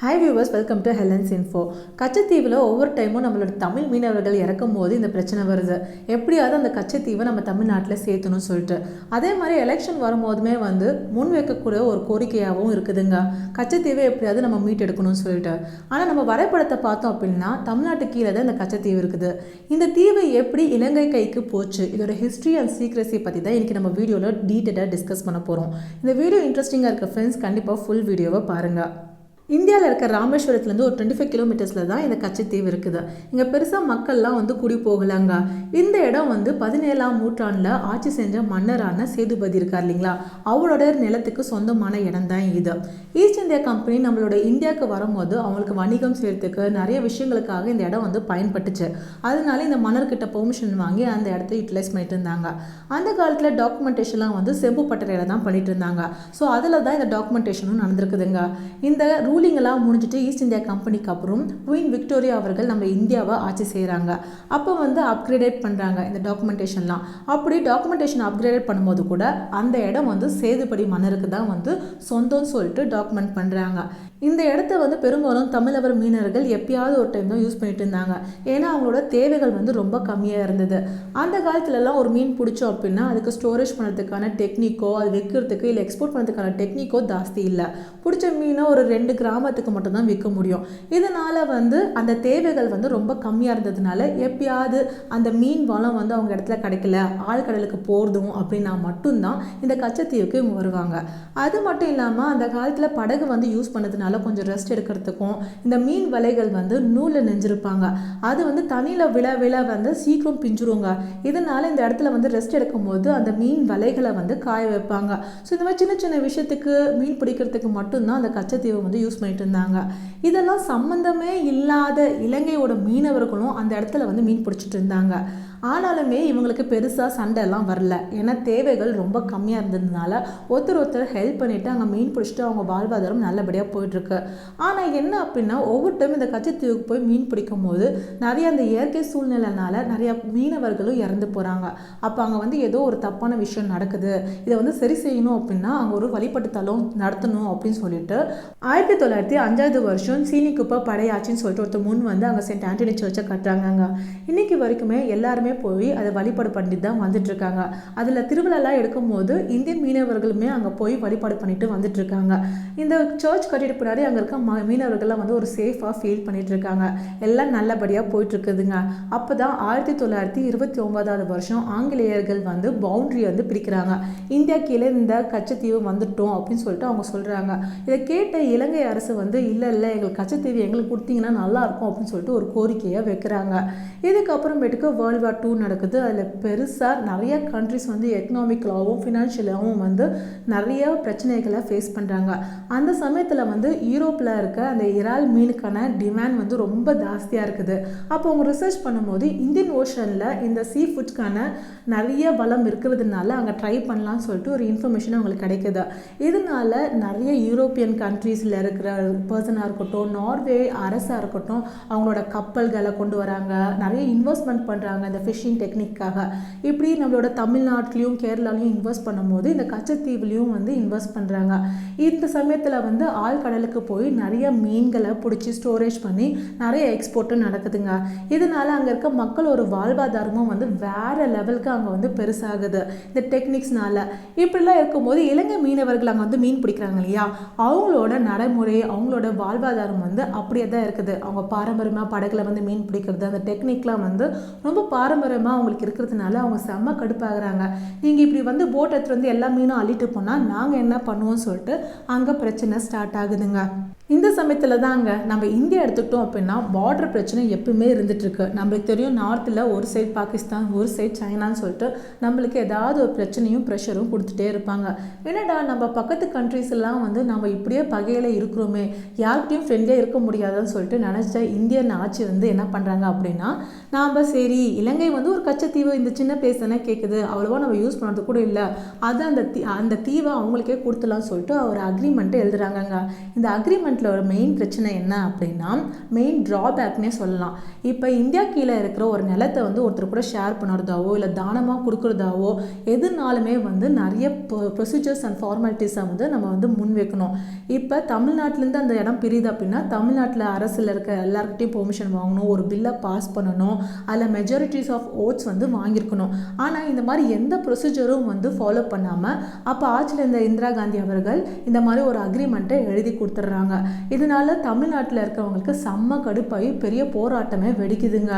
Hi viewers, welcome to Helen's info. கச்சத்தீவில் ஒவ்வொரு டைமும் நம்மளோட தமிழ் மீனவர்கள் இறக்கும் போது இந்த பிரச்சனை வருது. எப்படியாவது அந்த கச்சத்தீவை நம்ம தமிழ்நாட்டில் சேர்த்தணும்னு சொல்லிட்டு அதே மாதிரி எலெக்ஷன் வரும்போதுமே முன் வைக்கக்கூடிய ஒரு கோரிக்கையாகவும் இருக்குதுங்க. கச்சத்தீவை எப்படியாவது நம்ம மீட்டெடுக்கணும்னு சொல்லிட்டு. ஆனால் நம்ம வரைபடத்தை பார்த்தோம் அப்படின்னா தமிழ்நாட்டு கீழே தான் இந்த கச்சத்தீவு இருக்குது. இந்த தீவு எப்படி இலங்கை கைக்கு போச்சு, இதோட ஹிஸ்ட்ரி அண்ட் சீக்ரெசி பற்றி தான் இன்றைக்கி நம்ம வீடியோவில் டீட்டெயிலாக டிஸ்கஸ் பண்ண போகிறோம். இந்த வீடியோ இன்ட்ரெஸ்டிங்காக இருக்க ஃப்ரெண்ட்ஸ் கண்டிப்பாக ஃபுல் வீடியோவை பாருங்கள். இந்தியாவில் இருக்க ராமேஸ்வரத்துலேருந்து ஒரு 25 கிலோமீட்டர்ஸில் தான் இந்த கச்சத்தீவு இருக்குது. இங்கே பெருசாக மக்கள்லாம் குடி போகலாங்க. இந்த இடம் 17ஆம் நூற்றாண்டில் ஆட்சி செஞ்ச மன்னரான சேதுபதி இருக்கார் இல்லைங்களா, அவரோட நிலத்துக்கு சொந்தமான இடம் தான் இது. ஈஸ்ட் இந்தியா கம்பெனி நம்மளோட இந்தியாவுக்கு வரும்போது அவங்களுக்கு வணிகம் செய்யறதுக்கு நிறைய விஷயங்களுக்காக இந்த இடம் பயன்பட்டுச்சு. அதனால இந்த மன்னர்கிட்ட பெர்மிஷன் வாங்கி அந்த இடத்த யூட்டிலைஸ் பண்ணிட்டு இருந்தாங்க. அந்த காலத்தில் டாக்குமெண்டேஷன்லாம் செம்பு பட்டறையில் தான் பண்ணிட்டு இருந்தாங்க. ஸோ அதில் தான் இந்த டாக்குமெண்டேஷனும் நடந்திருக்குதுங்க. இந்த ரூலிங்கெல்லாம் முடிஞ்சிட்டு ஈஸ்ட் இந்தியா கம்பெனிக்கு அப்புறம் குவீன் விக்டோரியா அவர்கள் நம்ம இந்தியாவை ஆட்சி செய்கிறாங்க. அப்போ அப்கிரேடேட் பண்ணுறாங்க இந்த டாக்குமெண்டேஷன்லாம். அப்படி டாக்குமெண்டேஷன் அப்கிரேடேட் பண்ணும்போது கூட அந்த இடம் சேதுபதி மன்னருக்கு தான் சொந்தம்னு சொல்லிட்டு டாக்குமெண்ட் பண்ணுறாங்க. இந்த இடத்த பெரும்பாலும் தமிழவர் மீனவர்கள் எப்பயாவது ஒரு டைம் தான் யூஸ் பண்ணிட்டு இருந்தாங்க. ஏன்னா அவங்களோட தேவைகள் ரொம்ப கம்மியாக இருந்தது. அந்த காலத்துலலாம் ஒரு மீன் பிடிச்சோம் அப்படின்னா அதுக்கு ஸ்டோரேஜ் பண்ணுறதுக்கான டெக்னிக்கோ, அது வைக்கிறதுக்கு இல்லை எக்ஸ்போர்ட் பண்ணுறதுக்கான டெக்னிக்கோ ஜாஸ்தி இல்லை. பிடிச்ச மீனை ஒரு 2 கிராமத்துக்கு மட்டும்தான் விற்க முடியும். இதனால் அந்த தேவைகள் ரொம்ப கம்மியாக இருந்ததுனால எப்பயாவது அந்த மீன் வளம் அவங்க இடத்துல கிடைக்கல, ஆழ்கடலுக்கு போகிறதும் அப்படின்னா மட்டும்தான் இந்த கச்சத்தீவுக்கு இவங்க வருவாங்க. அது மட்டும் இல்லாமல் அந்த காலத்தில் படகு யூஸ் பண்ணதுனால கொஞ்சம் ரெஸ்ட் எடுக்கிறதுக்கும் இந்த மீன் வலைகள் நூலில் நெஞ்சிருப்பாங்க. அது தண்ணியில் விழ சீக்கிரம் பிஞ்சிருங்க. இதனால இந்த இடத்துல ரெஸ்ட் எடுக்கும் போது அந்த மீன் வலைகளை காய வைப்பாங்க. ஸோ இந்த மாதிரி சின்ன சின்ன விஷயத்துக்கு மீன் பிடிக்கிறதுக்கு மட்டும்தான் அந்த கச்சத்தீவை யூஸ் பண்ணிட்டு இருந்தாங்க. இதெல்லாம் சம்பந்தமே இல்லாத இலங்கையோட மீனவர்களும் அந்த இடத்துல மீன் பிடிச்சிட்டு இருந்தாங்க. ஆனாலுமே இவங்களுக்கு பெருசாக சண்டைலாம் வரல. ஏன்னா தேவைகள் ரொம்ப கம்மியாக இருந்ததுனால ஒருத்தர் ஹெல்ப் பண்ணிவிட்டு அங்கே மீன் பிடிச்சிட்டு அவங்க வாழ்வாதாரம் நல்லபடியாக போயிட்டுருக்கு. ஆனால் என்ன அப்படின்னா ஒவ்வொரு டைம் இந்த கச்சத்தீவுக்கு போய் மீன் பிடிக்கும் போது நிறைய அந்த இயற்கை சூழ்நிலைனால நிறைய மீனவர்களும் இறந்து போகிறாங்க. அப்போ அங்கே ஏதோ ஒரு தப்பான விஷயம் நடக்குது, இதை சரி செய்யணும் அப்படின்னா அங்கே ஒரு வழிபட்டு தலம் நடத்தணும் அப்படின்னு சொல்லிட்டு 1905 சீனிக்குப்பை படையாச்சின்னு சொல்லிட்டு ஒருத்தர் முன் அங்கே சென்ட் ஆண்டனி சர்ச்சை கட்டுறாங்க. இன்னைக்கு வரைக்குமே எல்லாருமே போய் அதை வழிபாடு பண்ணிட்டு தான் வந்துட்டு இருக்காங்க. அதில் திருவிழாலாம் எடுக்கும் போது இந்திய மீனவர்களுமே அங்கே போய் வழிபாடு பண்ணிட்டு வந்துட்டு இருக்காங்க. இந்த சர்ச் கட்டிட்டு பின்னாடி அங்கே இருக்க மீனவர்கள்லாம் ஒரு சேஃபாக ஃபீல் பண்ணிட்டு இருக்காங்க. எல்லாம் நல்லபடியாக போயிட்டு இருக்குதுங்க. அப்போ தான் 1929 ஆங்கிலேயர்கள் பவுண்டரி பிரிக்கிறாங்க. இந்தியா கீழே இந்த கச்சத்தீவு வந்துட்டோம் அப்படின்னு சொல்லிட்டு அவங்க சொல்கிறாங்க. இதை கேட்ட இலங்கை அரசு இல்லை எங்களுக்கு கச்சத்தீவு எங்களுக்கு கொடுத்தீங்கன்னா நல்லாயிருக்கும் அப்படின்னு சொல்லிட்டு ஒரு கோரிக்கையை வைக்கிறாங்க. இதுக்கப்புறமேட்டுக்கு வேர்ல்டு வார் 2 நடக்குது. அதில் பெருசாக நிறைய கண்ட்ரிஸ் எக்கனாமிக்கலாகவும் ஃபினான்ஷியலாகவும் நிறைய பிரச்சனைகளை ஃபேஸ் பண்ணுறாங்க. அந்த சமயத்தில் யூரோப்பில் இருக்க அந்த இறால் மீனுக்கான டிமாண்ட் ரொம்ப ஜாஸ்தியாக இருக்குது. அப்போ அவங்க ரிசர்ச் பண்ணும்போது இந்தியன் ஓஷனில் இந்த சீ ஃபுட்ஸ்க்கான நிறைய வளம் இருக்கிறதுனால அங்கே ட்ரை பண்ணலான்னு சொல்லிட்டு ஒரு இன்ஃபர்மேஷன் அவங்களுக்கு கிடைக்குது. இதனால நிறைய யூரோப்பியன் கண்ட்ரீஸில் இருக்கிற பர்சனாக இருக்கட்டும், நார்வே அரசாக இருக்கட்டும், அவங்களோட கப்பல்களை கொண்டு வராங்க, நிறைய இன்வெஸ்ட்மெண்ட் பண்ணுறாங்க இந்த ஃபிஷிங் டெக்னிக்காக. இப்படி நம்மளோட தமிழ்நாட்டிலையும் கேரளாலையும் இன்வெஸ்ட் பண்ணும்போது இந்த கச்சத்தீவுலையும் இன்வெஸ்ட் பண்ணுறாங்க. இந்த சமயத்தில் ஆழ்கடலுக்கு போய் நிறைய மீன்களை பிடிச்சி ஸ்டோரேஜ் பண்ணி நிறைய எக்ஸ்போர்ட்டும் நடக்குதுங்க. இதனால அங்கே இருக்க மக்கள் ஒரு வாழ்வாதாரமும் வேற லெவலுக்கு அங்கே பெருசாகுது இந்த டெக்னிக்ஸ்னால. இப்படிலாம் இருக்கும்போது இலங்கை மீனவர்கள் அங்கே மீன் பிடிக்கிறாங்க இல்லையா, அவங்களோட நடைமுறை அவங்களோட வாழ்வாதாரம் அப்படியே தான் இருக்குது. அவங்க பாரம்பரியமாக படகுல மீன் பிடிக்கிறது அந்த டெக்னிக்லாம் ரொம்ப பாரம்பரியமாக அவங்களுக்கு இருக்கிறதுனால அவங்க செம்ம கடுப்பாகிறாங்க. நீங்கள் இப்படி போட் எடுத்துட்டு எல்லா மீனும் அள்ளிட்டு போனால் நாங்கள் என்ன பண்ணுவோம்னு சொல்லிட்டு அங்கே பிரச்சனை ஸ்டார்ட் ஆகுதுங்க. இந்த சமயத்தில் தாங்க நம்ம இந்தியா எடுத்துக்கிட்டோம் அப்படின்னா பார்டர் பிரச்சனை எப்பவுமே இருந்துகிட்ருக்கு. நம்மளுக்கு தெரியும், நார்த்தில் ஒரு சைடு பாகிஸ்தான் ஒரு சைடு சைனான்னு சொல்லிட்டு நம்மளுக்கு ஏதாவது ஒரு பிரச்சனையும் ப்ரெஷரும் கொடுத்துட்டே இருப்பாங்க. என்னடா நம்ம பக்கத்து கண்ட்ரீஸ்லாம் நம்ம இப்படியே பகையில் இருக்கிறோமே, யார்கிட்டையும் ஃப்ரெண்ட்லியாக இருக்க முடியாதுன்னு சொல்லிட்டு நினச்ச இந்தியன் ஆட்சி என்ன பண்ணுறாங்க அப்படின்னா, நாம் சரி இலங்கை இலங்கை வந்து ஒரு கச்சத்தீவு, இந்த சின்ன பிளேஸ் தானே கேட்குது, அவ்வளோவா நம்ம யூஸ் பண்ணுறது கூட இல்லை, அது அந்த தீவை அவங்களுக்கே கொடுத்துலாம்னு சொல்லிட்டு ஒரு அக்ரிமெண்ட்டு எழுதுறாங்கங்க. இந்த அக்ரிமெண்ட்டில் ஒரு மெயின் பிரச்சனை என்ன அப்படின்னா, மெயின் ட்ராபேக்னே சொல்லலாம். இப்போ இந்தியா கீழே இருக்கிற ஒரு நிலத்தை வந்து ஒருத்தர் கூட ஷேர் பண்ணுறதாவோ இல்லை தானமாக கொடுக்குறதாவோ எதுனாலுமே வந்து நிறைய ப்ரொசீஜர்ஸ் அண்ட் ஃபார்மாலிட்டிஸை வந்து நம்ம வந்து முன் வைக்கணும். இப்போ தமிழ்நாட்டிலேருந்து அந்த இடம் பிரியுது அப்படின்னா தமிழ்நாட்டில் அரசில் இருக்க எல்லாருக்கிட்டையும் பெர்மிஷன் வாங்கணும், ஒரு பில்லை பாஸ் பண்ணணும், அதில் மெஜாரிட்டிஸ் ஆஃப் ஓட்ஸ் வந்து வாங்கியிருக்கணும். ஆனால் இந்த மாதிரி எந்த ப்ரொசீஜரும் வந்து ஃபாலோ பண்ணாமல் அப்போ ஆட்சியில் இருந்த இந்திரா காந்தி அவர்கள் இந்த மாதிரி ஒரு அக்ரிமெண்ட்டை எழுதி கொடுத்துட்றாங்க. இதனால தமிழ்நாட்டில் இருக்கிறவங்களுக்கு செம்ம கடுப்பாகி பெரிய போராட்டமே வெடிக்குதுங்க.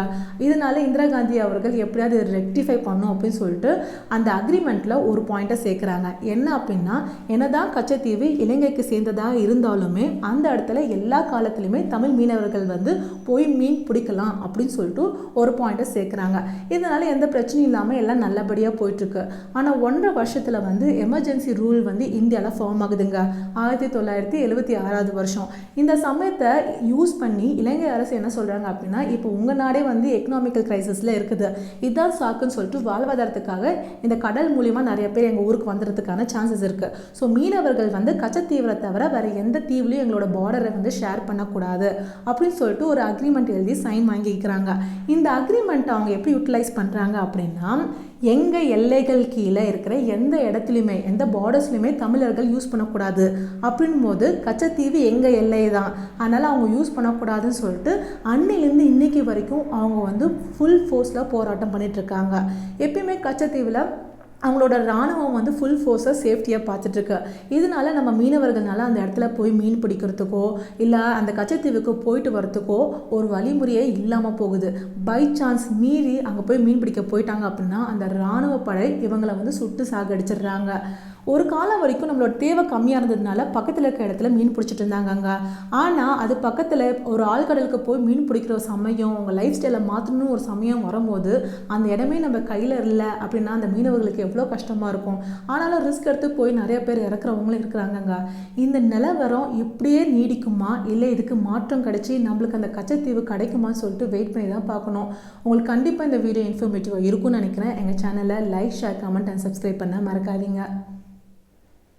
இதனால இந்திரா காந்தி அவர்கள் எப்படியாவது இதை ரெக்டிஃபை பண்ணும் அப்படின்னு சொல்லிட்டு அந்த அக்ரிமெண்ட்டில் ஒரு பாயிண்ட்டை சேர்க்குறாங்க. என்ன அப்படின்னா, என்னதான் கச்சத்தீவு இலங்கைக்கு சேர்ந்ததாக இருந்தாலுமே அந்த இடத்துல எல்லா காலத்திலுமே தமிழ் மீனவர்கள் வந்து போய் மீன் பிடிக்கலாம் அப்படின்னு சொல்லிட்டு ஒரு பாயிண்ட்டை சேர்க்குறாங்க. இதனால் எந்த பிரச்சனையும் இல்லாமல் எல்லாம் நல்லபடியாக போயிட்டுருக்கு. ஆனால் 1.5 வருஷத்தில் வந்து எமர்ஜென்சி ரூல் வந்து இந்தியாவில் ஃபார்ம் ஆகுதுங்க. 1976 வருஷம். இந்த சமயத்தை யூஸ் பண்ணி இலங்கை அரசு என்ன சொல்கிறாங்க அப்படின்னா, இப்போ உங்கள் நாடே வந்து எக்கனாமிக்கல் கிரைசிஸில் இருக்குது, இதுதான் சாக்குன்னு சொல்லிட்டு வாழ்வாதாரத்துக்காக இந்த கடல் மூலிமா நிறைய பேர் எங்கள் ஊருக்கு வந்துடுறதுக்கான சான்சஸ் இருக்குது. ஸோ மீனவர்கள் வந்து கச்சத்தீவை தவிர வேறு எந்த தீவுலையும் எங்களோட பார்டரை வந்து ஷேர் பண்ணக்கூடாது அப்படின்னு சொல்லிட்டு ஒரு அக்ரிமெண்ட் எழுதி சைன் வாங்கிக்கிறாங்க. இந்த அக்ரிமெண்ட் அவங்க எப்படி யூட்டிலைஸ் பண்ணுறாங்க அப்படின்னா, எங்கள் எல்லைகள் கீழே இருக்கிற எந்த இடத்துலையுமே எந்த பார்டர்ஸ்லையுமே தமிழர்கள் யூஸ் பண்ணக்கூடாது அப்படின் போது கச்சத்தீவு எங்கள் எல்லை தான், அதனால் அவங்க யூஸ் பண்ணக்கூடாதுன்னு சொல்லிட்டு அன்னிலேருந்து இன்னைக்கு வரைக்கும் அவங்க வந்து ஃபுல் ஃபோர்ஸில் போராட்டம் பண்ணிகிட்ருக்காங்க. எப்பயுமே கச்சத்தீவில் அவங்களோட இராணுவம் வந்து ஃபுல் ஃபோர்ஸை சேஃப்டியாக பார்த்துட்ருக்கு. இதனால நம்ம மீனவர்கள்னால அந்த இடத்துல போய் மீன் பிடிக்கிறதுக்கோ இல்லை அந்த கச்சத்தீவுக்கு போயிட்டு வரத்துக்கோ ஒரு வழிமுறையே இல்லாமல் போகுது. பை சான்ஸ் மீறி அங்கே போய் மீன் பிடிக்க போயிட்டாங்க அப்படின்னா அந்த இராணுவ படை இவங்களை வந்து சுட்டு சாகடிச்சிடுறாங்க. ஒரு காலம் வரைக்கும் நம்மளோட தேவை கம்மியாக இருந்ததுனால பக்கத்தில் இருக்க இடத்துல மீன் பிடிச்சிட்டு இருந்தாங்க அங்கே. ஆனால் அது பக்கத்தில் ஒரு ஆழ்கடலுக்கு போய் மீன் பிடிக்கிற ஒரு சமயம், உங்கள் லைஃப் ஸ்டைலை மாற்றணும்னு ஒரு சமயம் வரும்போது அந்த இடமே நம்ம கையில் இல்லை அப்படின்னா அந்த மீனவர்களுக்கு எவ்வளோ கஷ்டமாக இருக்கும். ஆனாலும் ரிஸ்க் எடுத்து போய் நிறைய பேர் இறக்குறவங்களும் இருக்கிறாங்கங்க. இந்த நிலவரம் இப்படியே நீடிக்குமா இல்லை இதுக்கு மாற்றம் கிடைச்சி நம்மளுக்கு அந்த கச்சத்தீவு கிடைக்குமான்னு சொல்லிட்டு வெயிட் பண்ணி தான் பார்க்கணும். உங்களுக்கு கண்டிப்பாக இந்த வீடியோ இன்ஃபர்மேட்டிவாக இருக்கும்னு நினைக்கிறேன். எங்கள் சேனலை like, share, comment and subscribe பண்ண மறக்காதீங்க.